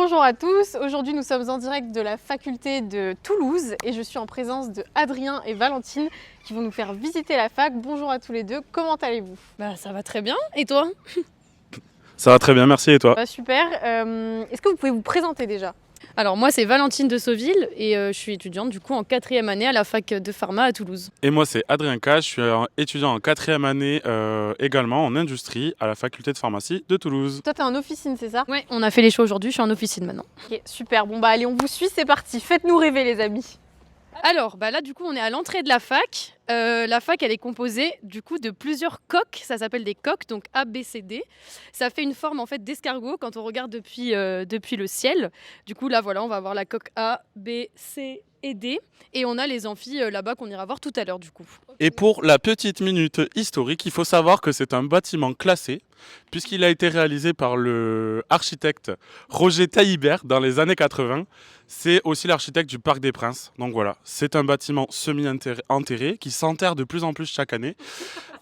Bonjour à tous, aujourd'hui nous sommes en direct de la faculté de Toulouse et je suis en présence de Adrien et Valentine qui vont nous faire visiter la fac. Bonjour à tous les deux, comment allez-vous? Ça va très bien, et toi? Ça va très bien, merci, et toi? Super, est-ce que vous pouvez vous présenter déjà? Alors moi c'est Valentine de Sauville et je suis étudiante du coup en 4e année à la fac de pharma à Toulouse. Et moi c'est Adrien K, je suis étudiant en 4e année également en industrie à la faculté de pharmacie de Toulouse. Toi t'es en officine, c'est ça? Ouais, on a fait les choix aujourd'hui, je suis en officine maintenant. Ok, super, bon bah allez on vous suit, c'est parti, faites-nous rêver les amis. Alors là du coup on est à l'entrée de la fac. La fac elle est composée du coup de plusieurs coques, ça s'appelle des coques, donc A, B, C, D. Ça fait une forme en fait d'escargot quand on regarde depuis le ciel. Du coup là voilà on va avoir la coque A, B, C et D. Et on a les amphis là-bas qu'on ira voir tout à l'heure du coup. Et pour la petite minute historique, il faut savoir que c'est un bâtiment classé puisqu'il a été réalisé par le architecte Roger Taillibert dans les années 80. C'est aussi l'architecte du Parc des Princes. Donc voilà, c'est un bâtiment semi-enterré qui s'enterre de plus en plus chaque année.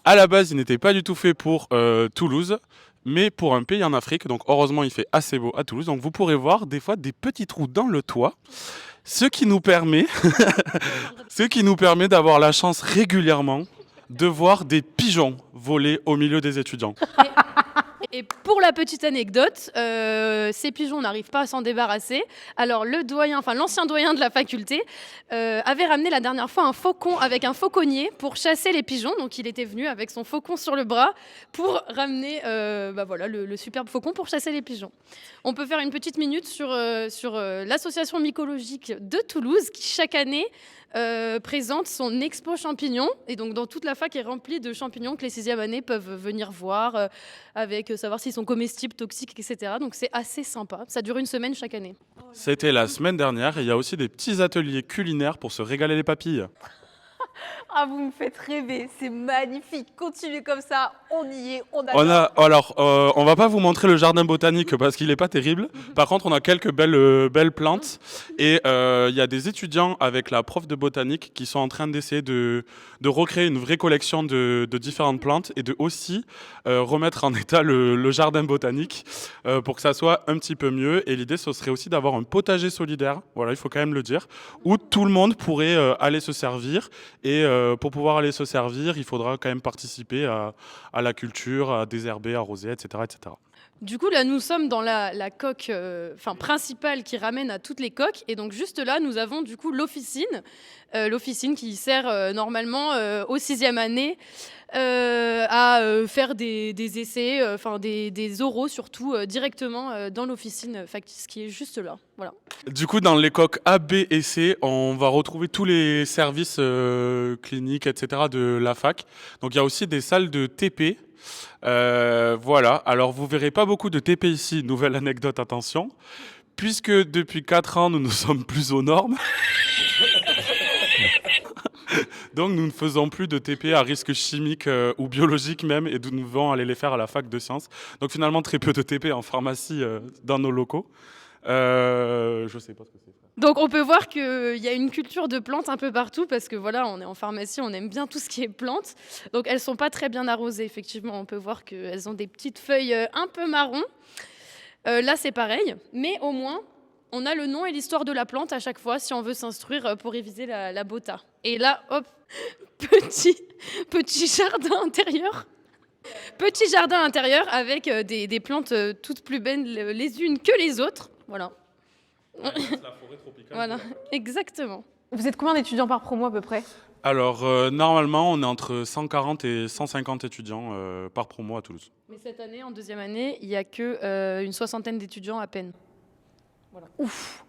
À la base, il n'était pas du tout fait pour Toulouse, mais pour un pays en Afrique. Donc heureusement, il fait assez beau à Toulouse. Donc vous pourrez voir des fois des petits trous dans le toit. Ce qui nous permet d'avoir la chance régulièrement de voir des pigeons voler au milieu des étudiants. Et pour la petite anecdote, ces pigeons n'arrivent pas à s'en débarrasser. Alors l'ancien doyen de la faculté avait ramené la dernière fois un faucon avec un fauconnier pour chasser les pigeons. Donc il était venu avec son faucon sur le bras pour ramener le superbe faucon pour chasser les pigeons. On peut faire une petite minute sur l'association mycologique de Toulouse qui chaque année présente son expo champignons. Et donc dans toute la fac est remplie de champignons que les 6e années peuvent venir voir avec savoir s'ils sont comestibles, toxiques, etc. Donc c'est assez sympa. Ça dure une semaine chaque année. C'était la semaine dernière et il y a aussi des petits ateliers culinaires pour se régaler les papilles. Ah vous me faites rêver, c'est magnifique, continuez comme ça, on y est, on adore. On va pas vous montrer le jardin botanique parce qu'il est pas terrible. Par contre, on a quelques belles plantes et il y a des étudiants avec la prof de botanique qui sont en train d'essayer de recréer une vraie collection de différentes plantes et de aussi remettre en état le jardin botanique pour que ça soit un petit peu mieux. Et l'idée, ce serait aussi d'avoir un potager solidaire, voilà, il faut quand même le dire, où tout le monde pourrait aller se servir. Et pour pouvoir aller se servir, il faudra quand même participer à la culture, à désherber, arroser, etc., etc. Du coup, là, nous sommes dans la coque principale qui ramène à toutes les coques. Et donc, juste là, nous avons du coup l'officine. L'officine qui sert normalement aux 6e années à faire des essais, des oraux surtout, directement dans l'officine factice qui est juste là. Voilà. Du coup, dans les coques A, B et C, on va retrouver tous les services cliniques, etc. de la fac. Donc, il y a aussi des salles de TP. Voilà, alors vous verrez pas beaucoup de TP ici, nouvelle anecdote, attention, puisque depuis 4 ans, nous ne sommes plus aux normes. Donc nous ne faisons plus de TP à risque chimique ou biologique même, et nous devons aller les faire à la fac de sciences. Donc finalement, très peu de TP en pharmacie dans nos locaux. Je sais pas ce que c'est. Donc on peut voir qu'il y a une culture de plantes un peu partout parce que voilà, on est en pharmacie, on aime bien tout ce qui est plantes. Donc elles sont pas très bien arrosées, effectivement. On peut voir qu'elles ont des petites feuilles un peu marron. Là c'est pareil, mais au moins on a le nom et l'histoire de la plante à chaque fois si on veut s'instruire pour réviser la bota. Et là, hop, petit jardin intérieur. Petit jardin intérieur avec des plantes toutes plus belles les unes que les autres. Voilà. La forêt tropicale. Voilà, exactement. Vous êtes combien d'étudiants par promo à peu près? Alors, normalement, on est entre 140 et 150 étudiants par promo à Toulouse. Mais cette année, en 2e année, il n'y a qu'une 60aine d'étudiants à peine. Voilà. Ouf.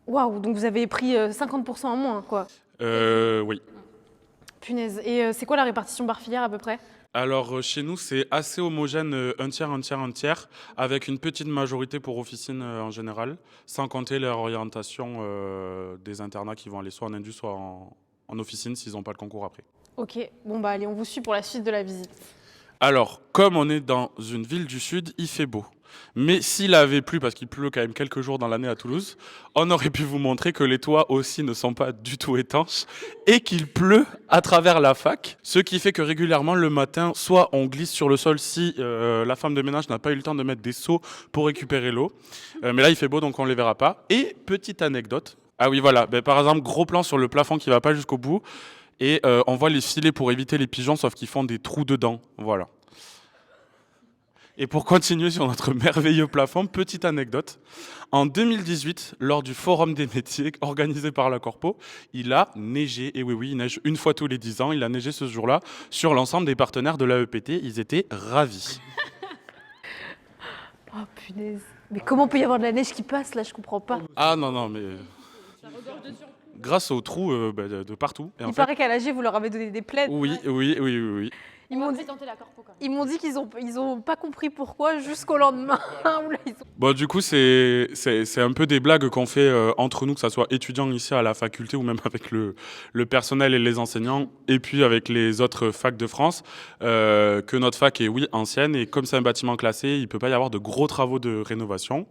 Waouh, donc vous avez pris 50% en moins, quoi. Oui. Punaise. Et c'est quoi la répartition par filière à peu près? Alors, chez nous, c'est assez homogène, un tiers, un tiers, un tiers, avec une petite majorité pour officine en général, sans compter leur orientation des internats qui vont aller soit en indus, soit en officine s'ils n'ont pas le concours après. Ok, bon bah allez, on vous suit pour la suite de la visite. Alors, comme on est dans une ville du Sud, il fait beau. Mais s'il avait plu, parce qu'il pleut quand même quelques jours dans l'année à Toulouse, on aurait pu vous montrer que les toits aussi ne sont pas du tout étanches et qu'il pleut à travers la fac. Ce qui fait que régulièrement le matin, soit on glisse sur le sol si la femme de ménage n'a pas eu le temps de mettre des seaux pour récupérer l'eau. Mais là il fait beau donc on ne les verra pas. Et petite anecdote. Ah oui voilà, par exemple gros plan sur le plafond qui ne va pas jusqu'au bout. Et on voit les filets pour éviter les pigeons sauf qu'ils font des trous dedans. Voilà. Et pour continuer sur notre merveilleux plafond, petite anecdote. En 2018, lors du Forum des métiers organisé par la Corpo, il a neigé. Et oui, il neige une fois tous les 10 ans. Il a neigé ce jour-là sur l'ensemble des partenaires de l'AEPT. Ils étaient ravis. Oh punaise. Mais comment peut y avoir de la neige qui passe là? Je comprends pas. Ah non, mais... Grâce aux trous de partout. Et Il paraît qu'à l'AG, vous leur avez donné des plaides. Oui. Ils m'ont dit qu'ils ont pas compris pourquoi jusqu'au lendemain. Bon, du coup, c'est un peu des blagues qu'on fait entre nous, que ce soit étudiants ici à la faculté ou même avec le personnel et les enseignants, et puis avec les autres facs de France, que notre fac est, oui, ancienne, et comme c'est un bâtiment classé, il ne peut pas y avoir de gros travaux de rénovation.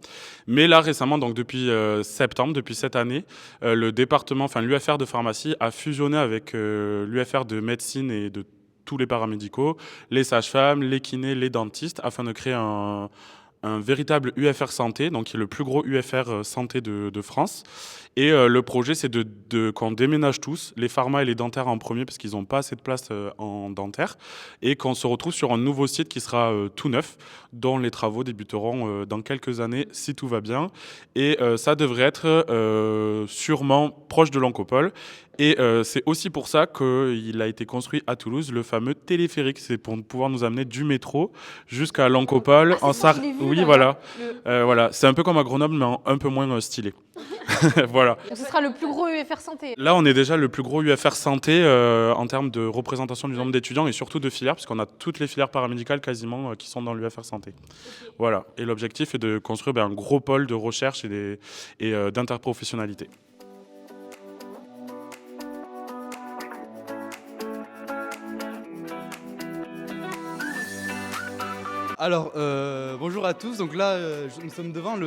Mais là, récemment, donc depuis septembre, depuis cette année, le département, enfin l'UFR de pharmacie a fusionné avec l'UFR de médecine et de tous les paramédicaux, les sages-femmes, les kinés, les dentistes, afin de créer un véritable UFR santé, donc qui est le plus gros UFR santé de France. Et le projet, c'est qu'on déménage tous, les pharma et les dentaires en premier, parce qu'ils n'ont pas assez de place en dentaire, et qu'on se retrouve sur un nouveau site qui sera tout neuf, dont les travaux débuteront dans quelques années, si tout va bien. Et ça devrait être sûrement proche de l'Oncopole. Et c'est aussi pour ça qu'il a été construit à Toulouse, le fameux téléphérique. C'est pour pouvoir nous amener du métro jusqu'à l'Oncopole. Oui, voilà. Voilà. C'est un peu comme à Grenoble, mais un peu moins stylé. Voilà. Donc ce sera le plus gros UFR santé. Là, on est déjà le plus gros UFR santé en termes de représentation du nombre d'étudiants et surtout de filières, puisqu'on a toutes les filières paramédicales quasiment qui sont dans l'UFR santé. Okay. Voilà. Et l'objectif est de construire un gros pôle de recherche et d'interprofessionnalité. Alors, bonjour à tous. Donc là, nous sommes devant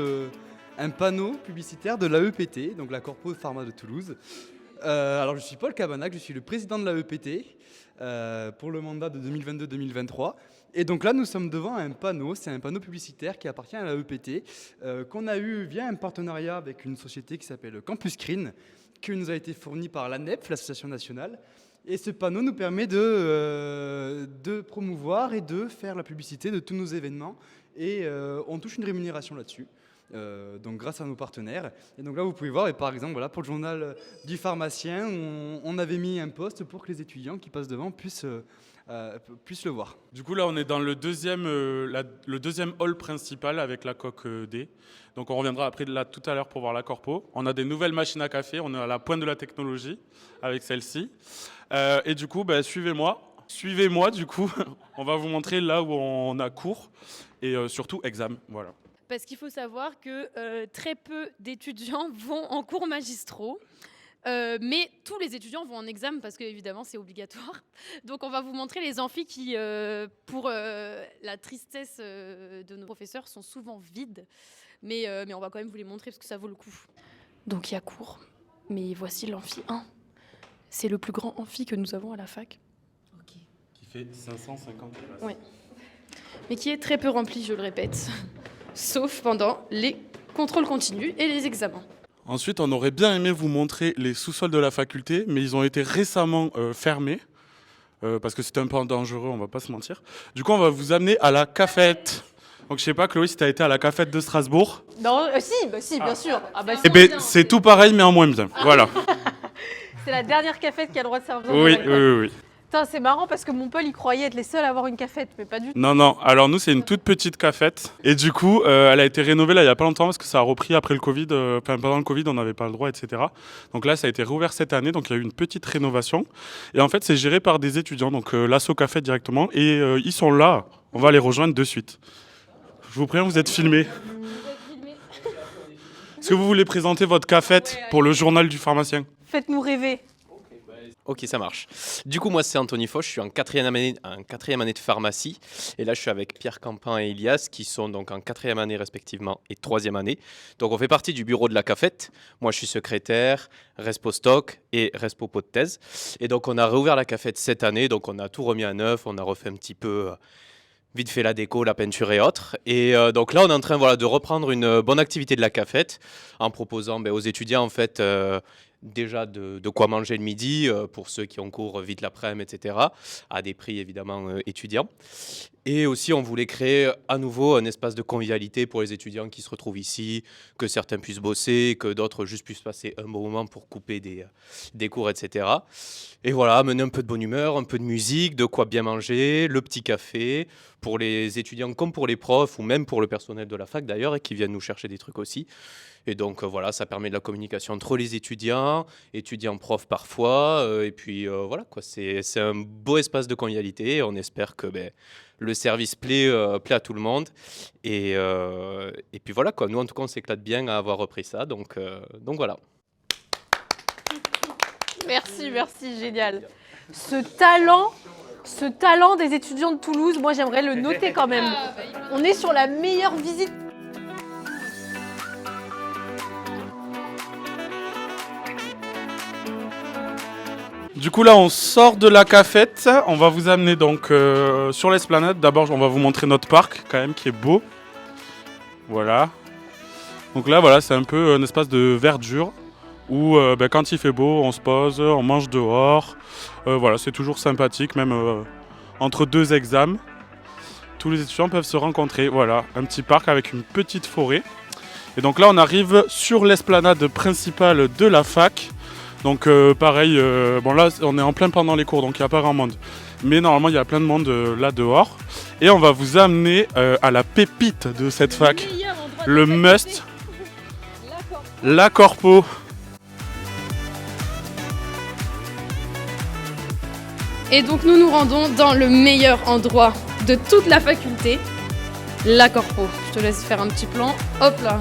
un panneau publicitaire de l'AEPT, donc la Corpo Pharma de Toulouse. Alors, je suis Paul Cabanac, je suis le président de l'AEPT pour le mandat de 2022-2023. Et donc là, nous sommes devant un panneau, c'est un panneau publicitaire qui appartient à l'AEPT, qu'on a eu via un partenariat avec une société qui s'appelle Campus Screen, qui nous a été fourni par l'ANEP, l'association nationale. Et ce panneau nous permet de promouvoir et de faire la publicité de tous nos événements. Et on touche une rémunération là-dessus, donc grâce à nos partenaires. Et donc là, vous pouvez voir, et par exemple, voilà, pour le journal du pharmacien, on avait mis un post pour que les étudiants qui passent devant puissent le voir. Du coup, là, on est dans le deuxième hall principal avec la coque D. Donc, on reviendra après là tout à l'heure pour voir la corpo. On a des nouvelles machines à café. On est à la pointe de la technologie avec celle-ci. Et du coup, suivez-moi. Suivez-moi, du coup. On va vous montrer là où on a cours et surtout examen. Voilà. Parce qu'il faut savoir que très peu d'étudiants vont en cours magistraux. Mais tous les étudiants vont en examen parce qu'évidemment c'est obligatoire. Donc on va vous montrer les amphis qui, pour la tristesse de nos professeurs, sont souvent vides. Mais on va quand même vous les montrer parce que ça vaut le coup. Donc il y a cours. Mais voici l'amphi 1. C'est le plus grand amphi que nous avons à la fac. Okay. Qui fait 550 places. Oui. Mais qui est très peu rempli, je le répète. Sauf pendant les contrôles continus et les examens. Ensuite, on aurait bien aimé vous montrer les sous-sols de la faculté, mais ils ont été récemment fermés, parce que c'était un peu dangereux, on va pas se mentir. Du coup, on va vous amener à la cafette. Donc, je sais pas, Chloé, si tu as été à la cafette de Strasbourg. Non, si, bien sûr. C'est tout pareil, mais en moins bien. Voilà. C'est la dernière cafette qui a le droit de servir. Oui. Putain, c'est marrant parce que mon Paul, il croyait être les seuls à avoir une cafette, mais pas du tout. Non. Alors nous, c'est une toute petite cafette. Et du coup, elle a été rénovée là il y a pas longtemps parce que ça a repris après le Covid. Pendant le Covid, on n'avait pas le droit, etc. Donc là, ça a été rouvert cette année. Donc il y a eu une petite rénovation. Et en fait, c'est géré par des étudiants. Donc l'asso cafette directement. Et ils sont là. On va les rejoindre de suite. Je vous préviens, vous êtes filmés. Est-ce que vous voulez présenter votre cafette pour le journal du pharmacien ? Faites-nous rêver. Ok, ça marche. Du coup, moi, c'est Anthony Foch, je suis en quatrième année de pharmacie. Et là, je suis avec Pierre Campan et Elias, qui sont donc en quatrième année respectivement et troisième année. Donc, on fait partie du bureau de la cafette. Moi, je suis secrétaire, respo stock et respo pot de thèse. Et donc, on a réouvert la cafette cette année. Donc, on a tout remis à neuf, on a refait un petit peu vite fait la déco, la peinture et autres. Et donc là, on est en train de reprendre une bonne activité de la cafette en proposant aux étudiants, en fait, déjà de quoi manger le midi pour ceux qui ont cours vite l'après-midi, etc. À des prix évidemment étudiants. Et aussi, on voulait créer à nouveau un espace de convivialité pour les étudiants qui se retrouvent ici, que certains puissent bosser, que d'autres juste puissent passer un bon moment pour couper des cours, etc. Et voilà, amener un peu de bonne humeur, un peu de musique, de quoi bien manger, le petit café, pour les étudiants comme pour les profs, ou même pour le personnel de la fac d'ailleurs, et qui viennent nous chercher des trucs aussi. Et donc voilà, ça permet de la communication entre les étudiants profs parfois, et puis voilà quoi, c'est un beau espace de convivialité. On espère que le service plaît à tout le monde, et puis voilà quoi. Nous en tout cas, on s'éclate bien à avoir repris ça, donc voilà. Merci, génial. Ce talent des étudiants de Toulouse, moi j'aimerais le noter quand même. On est sur la meilleure visite. Du coup là on sort de la cafette, on va vous amener donc sur l'esplanade. D'abord on va vous montrer notre parc quand même qui est beau. Voilà. Donc là voilà, c'est un peu un espace de verdure où quand il fait beau on se pose, on mange dehors. Voilà, c'est toujours sympathique, même entre deux examens. Tous les étudiants peuvent se rencontrer. Voilà, un petit parc avec une petite forêt. Et donc là on arrive sur l'esplanade principale de la fac. Donc pareil, bon là on est en plein pendant les cours, donc il n'y a pas grand monde. Mais normalement il y a plein de monde là dehors. Et on va vous amener à la pépite de cette fac. Le must, la corpo. Et donc nous nous rendons dans le meilleur endroit de toute la faculté, la corpo. Je te laisse faire un petit plan. Hop là.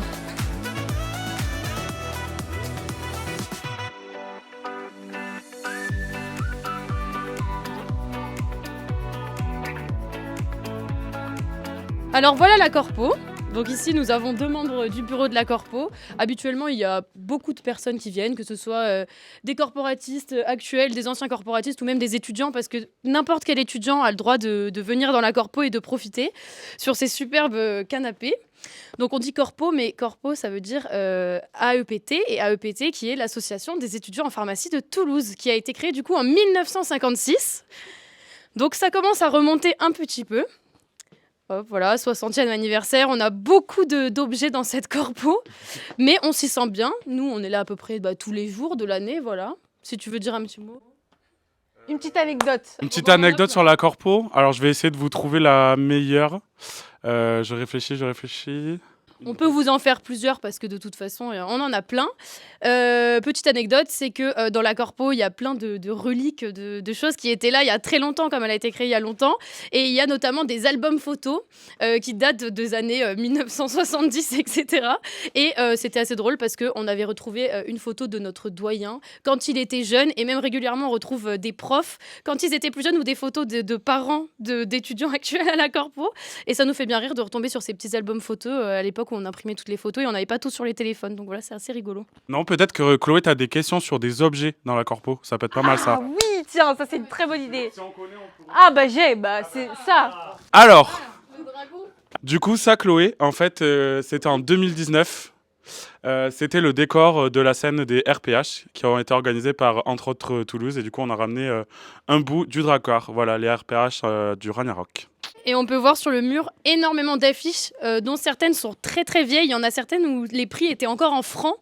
Alors voilà la corpo. Donc ici, nous avons 2 membres du bureau de la corpo. Habituellement, il y a beaucoup de personnes qui viennent, que ce soit des corporatistes actuels, des anciens corporatistes ou même des étudiants, parce que n'importe quel étudiant a le droit de venir dans la corpo et de profiter sur ces superbes canapés. Donc on dit corpo, mais corpo, ça veut dire AEPT, et AEPT qui est l'association des étudiants en pharmacie de Toulouse, qui a été créée du coup en 1956. Donc ça commence à remonter un petit peu. Hop, voilà, 60e anniversaire, on a beaucoup d'objets dans cette corpo, mais on s'y sent bien. Nous, on est là à peu près tous les jours de l'année, voilà. Si tu veux dire un petit mot. Une petite anecdote. Une petite anecdote sur la corpo. Alors je vais essayer de vous trouver la meilleure. Je réfléchis. On peut vous en faire plusieurs parce que de toute façon, on en a plein. Petite anecdote, c'est que dans la corpo, il y a plein de reliques, de choses qui étaient là il y a très longtemps, comme elle a été créée il y a longtemps. Et il y a notamment des albums photos qui datent des années 1970, etc. Et c'était assez drôle parce qu'on avait retrouvé une photo de notre doyen quand il était jeune. Et même régulièrement, on retrouve des profs quand ils étaient plus jeunes ou des photos de parents d'étudiants actuels à la corpo. Et ça nous fait bien rire de retomber sur ces petits albums photos à l'époque où on imprimait toutes les photos et on n'avait pas tout sur les téléphones. Donc voilà, c'est assez rigolo. Non, peut-être que Chloé, tu as des questions sur des objets dans la corpo. Ça peut être pas mal ça. Ah oui, tiens, ça c'est une très bonne idée. Ah bah c'est ça. Alors, du coup, ça, Chloé, en fait, c'était en 2019. C'était le décor de la scène des RPH qui ont été organisés par, entre autres, Toulouse. Et du coup, on a ramené un bout du Drakkar. Voilà, les RPH du Ragnarok. Et on peut voir sur le mur énormément d'affiches, dont certaines sont très très vieilles. Il y en a certaines où les prix étaient encore en francs.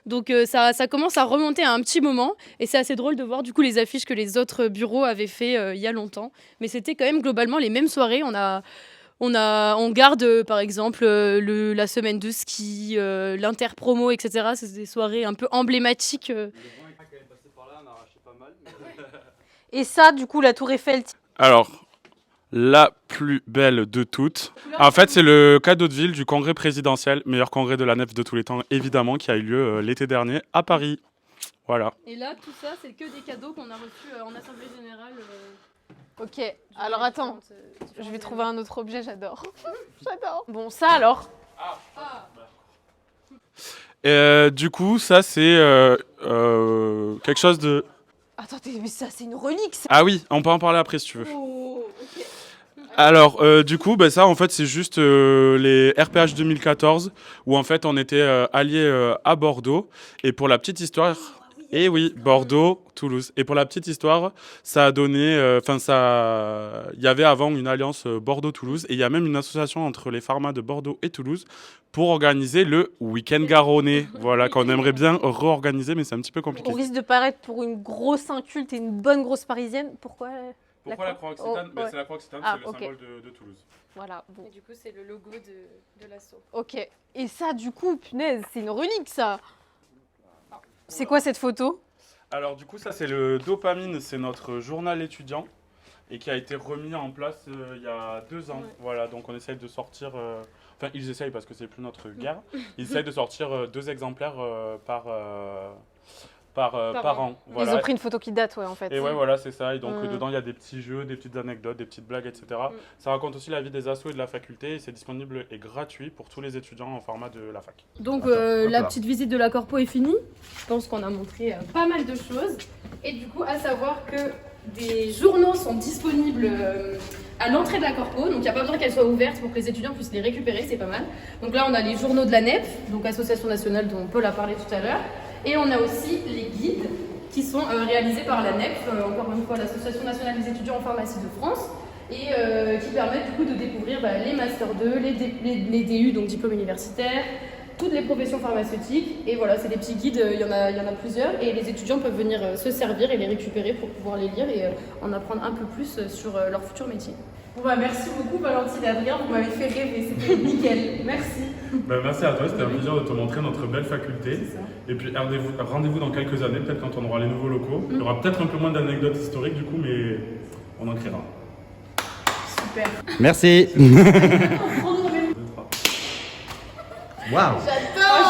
Donc ça commence à remonter à un petit moment. Et c'est assez drôle de voir du coup les affiches que les autres bureaux avaient fait il y a longtemps. Mais c'était quand même globalement les mêmes soirées. On garde par exemple la semaine de ski, l'interpromo, etc. C'est des soirées un peu emblématiques. Et ça, du coup, la Tour Eiffel. Alors, la plus belle de toutes. En fait, c'est le cadeau de ville du congrès présidentiel, meilleur congrès de la nef de tous les temps, évidemment, qui a eu lieu l'été dernier à Paris. Voilà. Et là, tout ça, c'est que des cadeaux qu'on a reçus en assemblée générale. Ok, alors attends, Différentes je vais trouver un autre objet, j'adore. J'adore. Bon, ça alors? Du coup, ça c'est quelque chose de... Attendez, mais ça c'est une relique ça. Ah oui, on peut en parler après si tu veux. Oh, ok. Alors, du coup, ça, en fait, c'est juste les RPH 2014, où en fait, on était alliés à Bordeaux. Et pour la petite histoire, et oui, Bordeaux, Toulouse. Et pour la petite histoire, ça a donné, il y avait avant une alliance Bordeaux-Toulouse, et il y a même une association entre les pharmas de Bordeaux et Toulouse pour organiser le week-end garonnais. Voilà, qu'on aimerait bien réorganiser, mais c'est un petit peu compliqué. On risque de paraître pour une grosse inculte et une bonne grosse parisienne. Pourquoi Pourquoi la croix Croix-Occitane? Oh, ouais. C'est la Croix-Occitane, Ah, c'est le ok. symbole de Toulouse. Voilà, bon. Et du coup, c'est le logo de l'assaut. Ok. Et ça, du coup, punaise, c'est une relique ça. C'est quoi cette photo? Alors du coup, ça c'est le Dopamine, c'est notre journal étudiant et qui a été remis en place il y a 2 ans. Ouais. Voilà, donc on essaye de sortir, enfin ils essayent parce que c'est plus notre guerre, ils essayent de sortir 2 exemplaires par an. Voilà. Ils ont pris une photo qui date, ouais, en fait. Et ouais, voilà, c'est ça. Et donc Mm. dedans, il y a des petits jeux, des petites anecdotes, des petites blagues, etc. Ça raconte aussi la vie des assos et de la faculté et c'est disponible et gratuit pour tous les étudiants en format de la fac. Donc Attends, hop la là. petite visite de la corpo est finie. Je pense qu'on a montré pas mal de choses. Et du coup, à savoir que des journaux sont disponibles à l'entrée de la corpo. Donc il n'y a pas besoin qu'elle soit ouverte pour que les étudiants puissent les récupérer, c'est pas mal. Donc là, on a les journaux de la NEP, donc Association nationale dont Paul a parlé tout à l'heure. Et on a aussi les guides qui sont réalisés par la NEP, encore une fois l'Association nationale des étudiants en pharmacie de France, et qui permettent du coup de découvrir les Master 2, les DU, donc diplôme universitaire, toutes les professions pharmaceutiques. Et voilà, c'est des petits guides, il y en a plusieurs, et les étudiants peuvent venir se servir et les récupérer pour pouvoir les lire et en apprendre un peu plus sur leur futur métier. Bon, bah, merci beaucoup, Valentine et Adrien, vous m'avez fait rêver, c'était nickel. Merci. Merci à toi, c'était un plaisir de te montrer notre belle faculté. Et puis rendez-vous dans quelques années, peut-être quand on aura les nouveaux locaux. Il y aura peut-être un peu moins d'anecdotes historiques du coup, mais on en créera. Super. Merci. Waouh. J'adore.